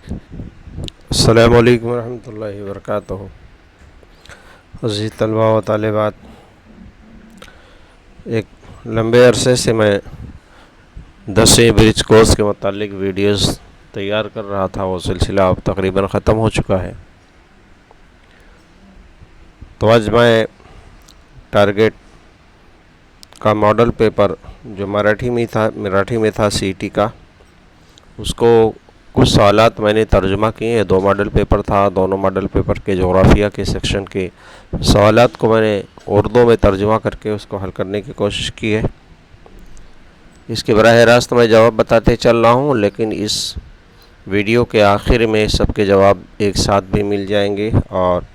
अस्सलामु अलैकुम रहमतुल्लाहि व बरकातुहू। अज़ीज़ तलबा व तालिबात, एक लंबे अरसे से मैं 10वीं ब्रिज कोर्स के मुतालिक वीडियोस तैयार कर रहा था। वो सिलसिला अब तकरीबन ख़त्म हो चुका है। तो आज मैं टारगेट का मॉडल पेपर जो मराठी में था सीईटी का, उसको कुछ सवालात मैंने तर्जुमा किए हैं। 2 मॉडल पेपर था। दोनों मॉडल पेपर के जोग्राफिया के सेक्शन के सवालात को मैंने उर्दू में तर्जुमा करके उसको हल करने की कोशिश की है। इसके बराह रास्त मैं जवाब बताते चल रहा हूँ, लेकिन इस वीडियो के आखिर में सबके जवाब एक साथ भी मिल जाएंगे और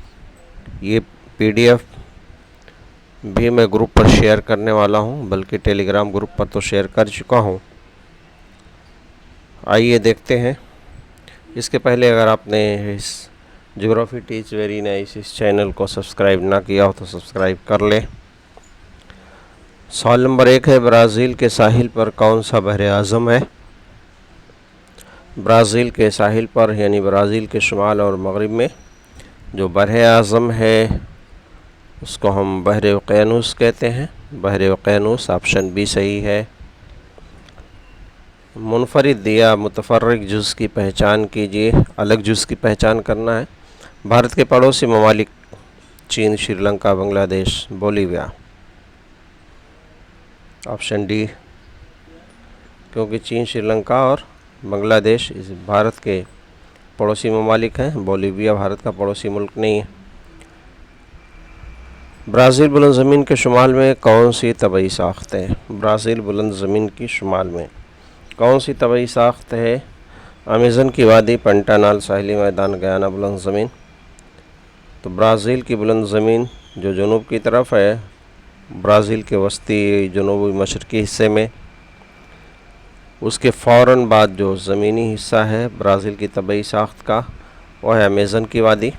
ये PDF भी मैं ग्रुप पर शेयर करने वाला हूँ, बल्कि टेलीग्राम ग्रुप पर तो शेयर कर चुका हूँ। आइए देखते हैं। इसके पहले अगर आपने इस ज्योग्राफी टीच वेरी नाइस इस चैनल को सब्सक्राइब ना किया हो तो सब्सक्राइब कर लें। सवाल नंबर 1 है, ब्राज़ील के साहिल पर कौन सा बहर आज़म है? ब्राज़ील के साहिल पर यानी ब्राज़ील के शुमाल और मगरिब में जो बहर आज़म है उसको हम बहर उक़यानूस कहते हैं। बहर उक़यानूस ऑप्शन बी सही है। मुनफरिद या मुतफर्रिक जुज़ की पहचान कीजिए। अलग जुज़ की पहचान करना है। भारत के पड़ोसी ममालिक चीन, Sri Lanka, Bangladesh, Bolivia. Option D, क्योंकि चीन, श्रीलंका और बांग्लादेश इस भारत के पड़ोसी ममालिक हैं। बोलीविया भारत का पड़ोसी मुल्क नहीं है। ब्राज़ील बुलंद ज़मीन के शुमाल में कौन सी तबई साख्त है? ब्राज़ील बुलंद ज़मीन की शुमाल में कौन सी तबई साख्त है? अमेज़न की वादी, पंटानाल साहिली मैदान, गयाना बुलंद ज़मीन। तो ब्राज़ील की बुलंद ज़मीन जो जनूब की तरफ है, ब्राज़ील के वस्ती जनूबी मशरक़ी हिस्से में, उसके फ़ौरन बाद जो ज़मीनी हिस्सा है ब्राज़ील की तबई साख्त का, वह है अमेज़न की वादी।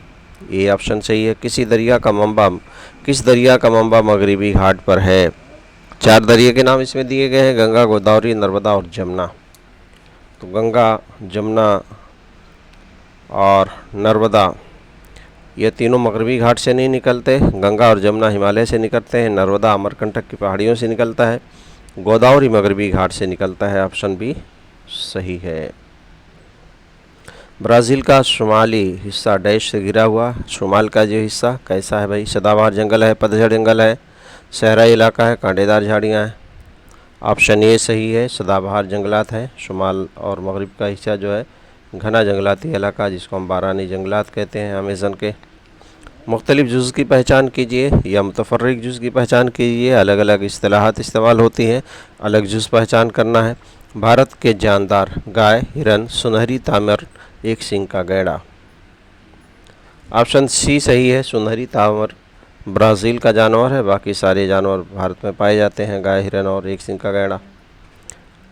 ये ऑप्शन सही है। किस दरिया का मंबा मगरिबी घाट पर है? 4 दरिया के नाम इसमें दिए गए हैं, गंगा, गोदावरी, नर्मदा और जमुना। तो गंगा, जमुना और नर्मदा ये तीनों मगरबी घाट से नहीं निकलते। गंगा और जमुना हिमालय से निकलते हैं। नर्मदा अमरकंटक की पहाड़ियों से निकलता है। गोदावरी मगरबी घाट से निकलता है। ऑप्शन बी सही है। ब्राज़ील का शुमाली हिस्सा डैश से घिरा हुआ। शुमाल का जो हिस्सा कैसा है भाई? सदाबहार जंगल है, पतझड़ जंगल है, सहराई इलाका है, कांटेदार झाड़ियाँ हैं। ऑप्शन ए सही है, सदाबहार जंगलात है। शुमाल और मगरिब का हिस्सा जो है घना जंगलाती इलाका, जिसको हम बारानी जंगलात कहते हैं अमेज़न के। मुख्तलिफ जुज़ की पहचान कीजिए या मुतफर्रिक जुज़ की पहचान कीजिए। अलग अलग इस्तिलाहात इस्तेमाल होती हैं। अलग जुज़ पहचान करना है। भारत के जानदार गाय, हिरन, सुनहरी तामर, एक सींग का गैड़ा। ऑप्शन सी सही है। सुनहरी तामर ब्राज़ील का जानवर है, बाकी सारे जानवर भारत में पाए जाते हैं, गाय, हिरन और एक सींग का गैड़ा।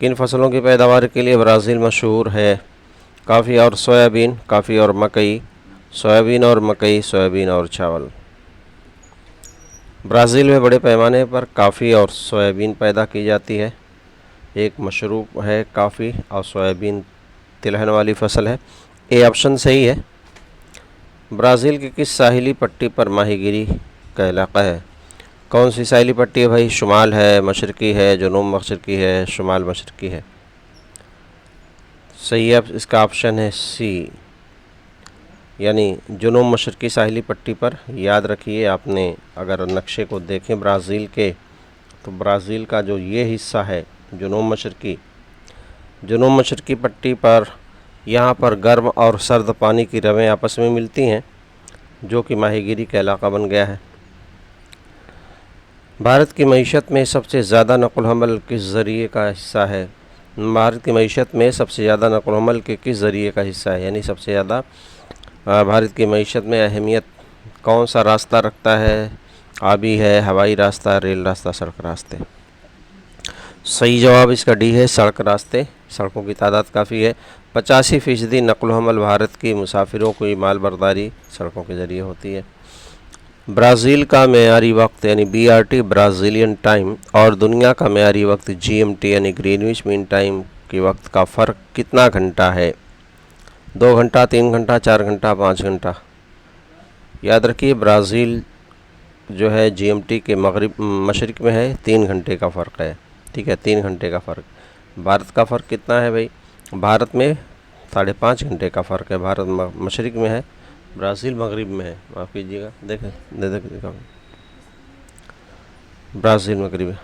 किन फसलों की पैदावार के लिए ब्राज़ील मशहूर है? काफ़ी और सोयाबीन, काफ़ी और मकई, सोयाबीन और मकई, सोयाबीन और चावल। ब्राज़ील में बड़े पैमाने पर काफ़ी और सोयाबीन पैदा की जाती है। एक मशरूब है काफ़ी और सोयाबीन तिलहन वाली फसल है। ए ऑप्शन सही है। ब्राज़ील की किस साहिली पट्टी पर माहीगिरी का इलाक़ा है? कौन सी साहिली पट्टी है भाई? शुमाल है, मशरक़ी है, जनूब मशरक़ी है, शुमाल मशरक़ी है। सही है इसका ऑप्शन है सी, यानी जनूब मशरक़ी साहिली पट्टी पर। याद रखिए, आपने अगर नक्शे को देखें ब्राज़ील के, तो ब्राज़ील का जो ये हिस्सा है जनूब मशरक़ी पट्टी पर, यहाँ पर गर्म और सर्द पानी की रवें आपस में मिलती हैं, जो कि माहीगिरी का इलाक़ा बन गया है। भारत की मईशत में सबसे ज़्यादा नक़ल हमल किस ज़रिए का हिस्सा है? भारत की मईशत में सबसे ज़्यादा नक़ल हमल के किस ज़रिए का हिस्सा है, यानी सबसे ज़्यादा भारत की मईशत में अहमियत कौन सा रास्ता रखता है? आबी है, हवाई रास्ता, रेल रास्ता, सड़क रास्ते। सही जवाब इसका डी है, सड़क रास्ते। सड़कों की तादाद काफ़ी है। 85% नक़ल हमल भारत की मुसाफिरों की माल बर्दारी सड़कों के ज़रिए होती है। ब्राज़ील का मेयारी वक्त यानी BRT ब्राज़ीलियन टाइम और दुनिया का मेयारी वक्त GMT यानी ग्रीनविच मीन टाइम के वक्त का फ़र्क कितना घंटा है? 2 घंटा, 3 घंटा, 4 घंटा, 5 घंटा। याद रखिए ब्राज़ील जो है जीएमटी के मशरिक़ में है, 3 घंटे का फ़र्क है। ठीक है, 3 घंटे का फ़र्क। भारत का फ़र्क कितना है भाई? भारत में 5.5 घंटे का फ़र्क है। भारत मशरिक़ में है, ब्राज़ील मगरिब में है। माफ़ कीजिएगा, देखें देखा ब्राज़ील मगरिब।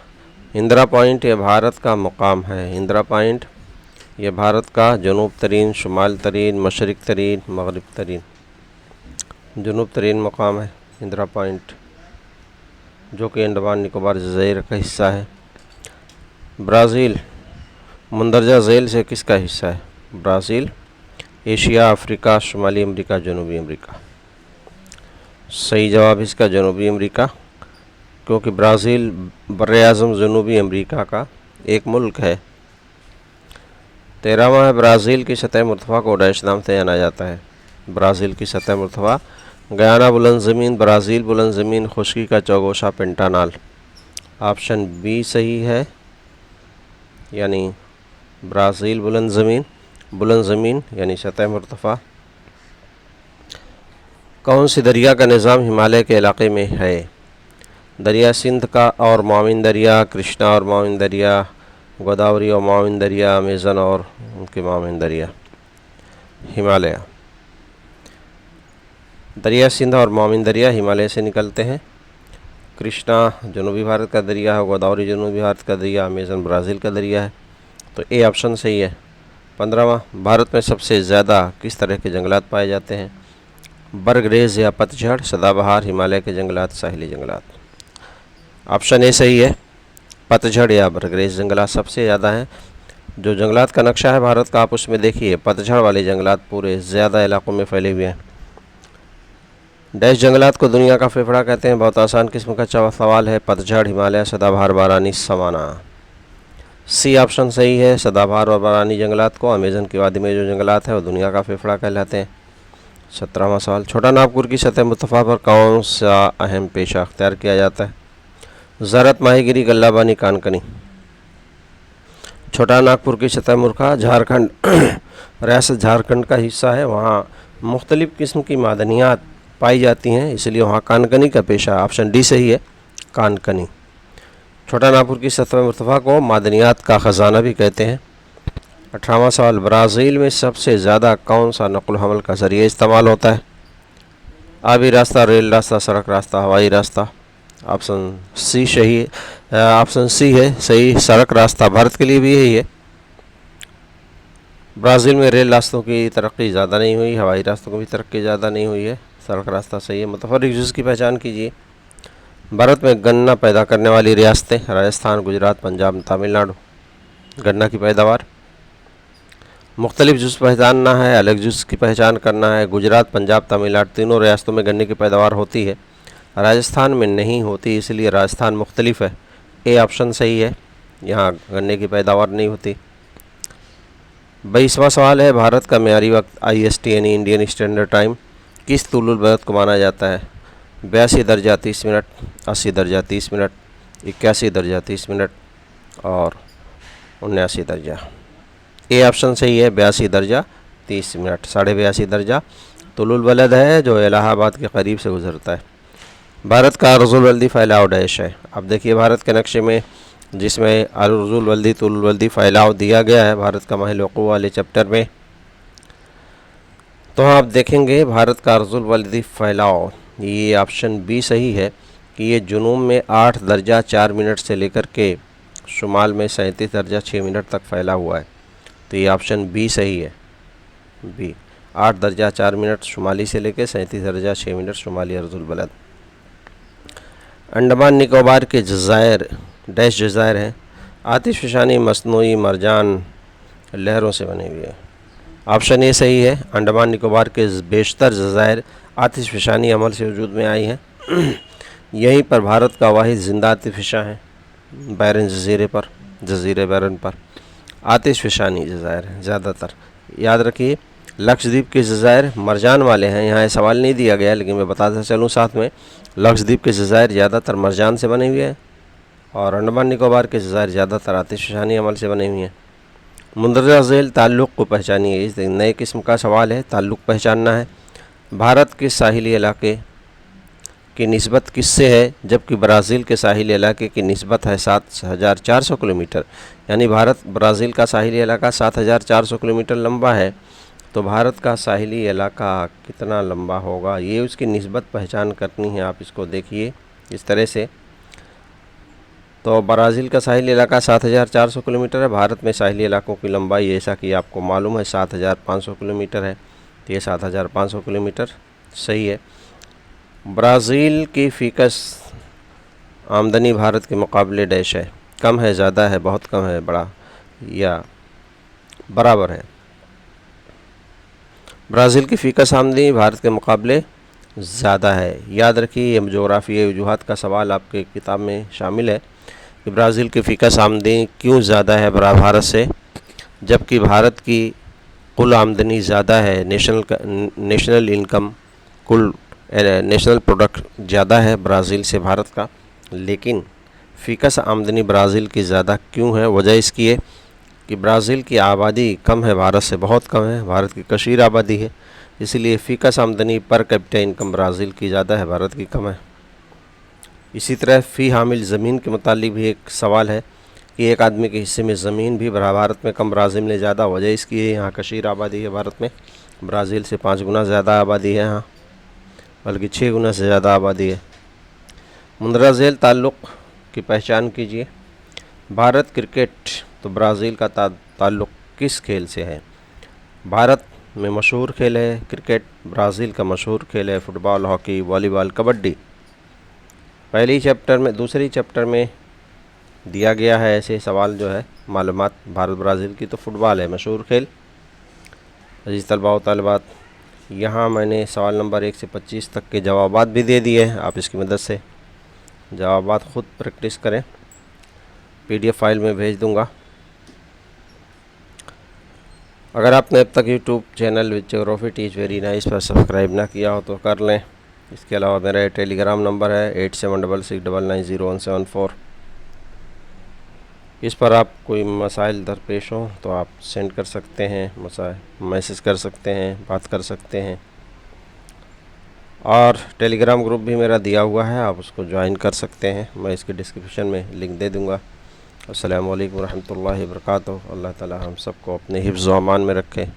इंदिरा पॉइंट ये भारत का मुकाम है। इंदिरा पॉइंट ये भारत का जनूब तरीन, शुमाल तरीन, मशरिक़ तरीन, मगरिब तरीन, जनूब तरीन मुकाम है इंदिरा पॉइंट, जो कि अंडमान निकोबार जज़ीरे का हिस्सा है। ब्राज़ील मंदरजा झील से किसका हिस्सा है? ब्राज़ील एशिया, अफ्रीका, शुमाली अमेरिका, जनूबी अमेरिका। सही जवाब इसका जनूबी अमेरिका, क्योंकि ब्राज़ील बर्र-ए-आज़म जनूबी अमेरिका का एक मुल्क है। 13वां है, ब्राज़ील की सतह मुर्तफ़ा को डैश नाम से जाना जाता है। ब्राज़ील की सतह मुर्तफ़ा गयाना बुलंद ज़मीन, ब्राज़ील बुलंद ज़मीन, खुश्की का चौगोशा पेंटानाल। ऑप्शन बी सही है, यानी ब्राज़ील बुलंद ज़मीन यानी सतह मुर्तफ़ा। कौन सी दरिया का निज़ाम हिमालय के इलाके में है? दरिया सिंध का और माविन दरिया, कृष्णा और माविन दरिया, गोदावरी और माविन दरिया, अमेज़न और उनके माविन दरिया। हिमालय, दरिया सिंध और माविन दरिया हिमालय से निकलते हैं। कृष्णा जनूबी भारत का दरिया है, गोदावरी जनूबी भारत का दरिया, अमेज़न ब्राज़ील का दरिया है। तो ए ऑप्शन सही है। 15वां, भारत में सबसे ज़्यादा किस तरह के जंगलात पाए जाते हैं? बरगरेज या पतझड़, सदाबहार, हिमालय के जंगलात, साहिली जंगलात। ऑप्शन ए सही है, पतझड़ या बरगरेज जंगलात सबसे ज़्यादा हैं। जो जंगलात का नक्शा है भारत का, आप उसमें देखिए पतझड़ वाले जंगलात पूरे ज़्यादा इलाकों में फैले हुए हैं। डैश जंगलात को दुनिया का फेफड़ा कहते हैं? बहुत आसान किस्म का सवाल है। पतझड़, हिमालय, सदाबहार, बारानी, सवाना। सी ऑप्शन सही है। सदाबहार और बारानी जंगलात को अमेज़न की वादी में जो जंगलात है वो दुनिया का फेफड़ा कहलाते हैं। 17वां सवाल, छोटा नागपुर की सतह मुर्तफ़ा पर कौन सा अहम पेशा अख्तियार किया जाता है? ज़राअत, माहीगिरी, गल्लाबानी, कानकनी। छोटा नागपुर की सतह मुर्तफ़ा झारखंड रियासत झारखंड का हिस्सा है। वहाँ मुख्तलिफ़ किस्म की मादनियात पाई जाती हैं, इसलिए वहाँ कानकनी का पेशा। ऑप्शन डी सही है, कानकनी। छोटा नागपुर की सतह मुर्तफ़ा को मादनियात का ख़जाना भी कहते हैं। 18वां सवाल, ब्राज़ील में सबसे ज़्यादा कौन सा नक़ल हमल का ज़रिया इस्तेमाल होता है? आबी रास्ता, रेल रास्ता, सड़क रास्ता, हवाई रास्ता। ऑप्शन सी है सही, सड़क रास्ता। भारत के लिए भी यही है। ब्राज़ील में रेल रास्तों की तरक्की ज़्यादा नहीं हुई, हवाई रास्तों की भी तरक्की ज़्यादा नहीं हुई है, सड़क रास्ता सही है। मुतफ़र्रिक़ जुज़ की पहचान कीजिए। भारत में गन्ना पैदा करने वाली रियासतें? राजस्थान, गुजरात, पंजाब, तमिलनाडु। गन्ना की पैदावार, मुख्तलिफ जुज़ पहचानना है, अलग जुज़ की पहचान करना है। गुजरात, पंजाब, तमिलनाडु तीनों रियासतों में गन्ने की पैदावार होती है, राजस्थान में नहीं होती, इसलिए राजस्थान मुख्तलिफ है। ए ऑप्शन सही है, यहाँ गन्ने की पैदावार नहीं होती। 22वां सवाल है, भारत का मेयारी वक्त IST यानी इंडियन स्टैंडर्ड टाइम किस तुलुल बलद को माना जाता है? 82 दर्जा 30 मिनट, 80 दर्जा 30 मिनट, 81 दर्जा 30 मिनट और 79 दर्जा। ए ऑप्शन सही है, 82 दर्जा 30 मिनट। 82.5 दर्जा तुलुल बलद है जो इलाहाबाद के करीब से गुजरता है। भारत का अर्जुल वल्दी फैलाव डैश है? अब देखिए भारत के नक्शे में जिसमें अर्जुल वल्दी तुलुल वल्दी फैलाव दिया गया है भारत का महल वक़ूअ वाले चैप्टर में, तो आप देखेंगे भारत का अर्जुल वल्दी फैलाव, ये ऑप्शन बी सही है कि ये जुनूब में 8 दर्जा 4 मिनट से लेकर के शुमाल में 37 दर्जा 6 मिनट तक फैला हुआ है। तो ये ऑप्शन बी सही है, बी। 8 दर्जा 4 मिनट शुमाली से लेकर 37 दर्जा 6 मिनट शुमाली अर्जुल बलद। अंडमान निकोबार के जज़ायर डैश जज़ायर हैं? आतिशफ़शानी, मसनूई, मरजान, लहरों से बने हुए हैं। ऑप्शन ए सही है, अंडमान निकोबार के बेशतर जज़ायर आतिशफ़शानी अमल से वजूद में आई हैं। यहीं पर भारत का वाहिद ज़िंदा आतिशफ़शा है, बैरन जज़ीरे बैरन पर आतिशफ़शानी जज़ायर हैं ज़्यादातर। याद रखिए लक्षद्वीप के जज़ायर मरजान वाले हैं, यहाँ सवाल नहीं दिया गया लेकिन मैं बताता चलूँ साथ में। लक्षद्वीप के जज़ायर ज़्यादातर मरजान से बने हुए हैं और अंडमान निकोबार के जज़ायर ज़्यादातर आतिशफ़शानी अमल से बने हुए हैं। मुंदरजा झेल ताल्लुक़ को पहचानिए। इस नए किस्म का सवाल है, ताल्लुक़ पहचानना है। भारत के साहिली इलाके की निस्बत किससे है, जबकि ब्राज़ील के साहिली इलाके की निस्बत है 7,400 किलोमीटर। यानी भारत ब्राज़ील का साहिली इलाका 7,400 किलोमीटर लंबा है, तो भारत का साहिली इलाका कितना लंबा होगा, ये उसकी निस्बत पहचान करनी है। आप इसको देखिए इस तरह से। तो ब्राज़ील का साहिली इलाका 7,400 किलोमीटर है। भारत में साहिली इलाकों की लंबाई, जैसा कि आपको मालूम है, 7,500 किलोमीटर है। तो ये 7,500 किलोमीटर सही है। ब्राज़ील की फ़ीकस आमदनी भारत के मुकाबले डैश है, कम है, ज़्यादा है, बहुत कम है, बड़ा या बराबर है। ब्राज़ील की फ़ीकस आमदनी भारत के मुकाबले ज़्यादा है। याद रखिए, ये जोग्राफ़ी वजूहात का सवाल आपके किताब में शामिल है कि ब्राज़ील की फ़ीकस आमदनी क्यों ज़्यादा है भारत से, जबकि भारत की कुल आमदनी ज़्यादा है। नेशनल इनकम, कुल नेशनल प्रोडक्ट ज़्यादा है ब्राज़ील से भारत का, लेकिन फ़ीकस आमदनी ब्राज़ील की ज़्यादा क्यों है? वजह इसकी है कि ब्राज़ील की आबादी कम है, भारत से बहुत कम है, भारत की कशीर आबादी है, इसलिए फ़ीकस आमदनी पर कैपिटा इनकम ब्राज़ील की ज़्यादा है, भारत की कम है। इसी तरह फ़ी हामिल ज़मीन के मुतालिक भी एक सवाल है कि एक आदमी के हिस्से में ज़मीन भी भारत में कम, ब्राज़ील में ज़्यादा। वजह इसकी है, यहाँ कशीर आबादी है भारत में, ब्राज़ील से 5 गुना ज़्यादा आबादी है यहाँ, बल्कि 6 गुना से ज़्यादा आबादी है। मुंदरजा झेल ताल्लुक़ की पहचान कीजिए। भारत क्रिकेट, तो ब्राज़ील का ताल्लुक़ किस खेल से है? भारत में मशहूर खेल है क्रिकेट, ब्राज़ील का मशहूर खेल है फुटबॉल, हॉकी, वॉलीबॉल, कबड्डी। पहली चैप्टर में, दूसरी चैप्टर में दिया गया है ऐसे सवाल जो है मालूमात भारत ब्राज़ील की, तो फुटबॉल है मशहूर खेल। अजीज़ तलबा व तालिबात, यहाँ मैंने सवाल नंबर 1 से 25 तक के जवाबात भी दे दिए हैं। आप इसकी मदद से जवाबात ख़ुद प्रैक्टिस करें, PDF फाइल में भेज दूँगा। अगर आपने अब तक YouTube channel with geography teach very nice पर सब्सक्राइब ना किया हो तो कर लें। इसके अलावा मेरा टेलीग्राम नंबर है 8766990174। इस पर आप कोई मसाइल दरपेश हो तो आप सेंड कर सकते हैं, मैसेज कर सकते हैं, बात कर सकते हैं। और टेलीग्राम ग्रुप भी मेरा दिया हुआ है, आप उसको ज्वाइन कर सकते हैं, मैं इसके डिस्क्रिप्शन में लिंक दे दूँगा। अस्सलामु अलैकुम रहमतुल्लाहि व बरकातुहू। अल्लाह ताला हम सबको अपने हिफ्ज़ व अमान में रखे।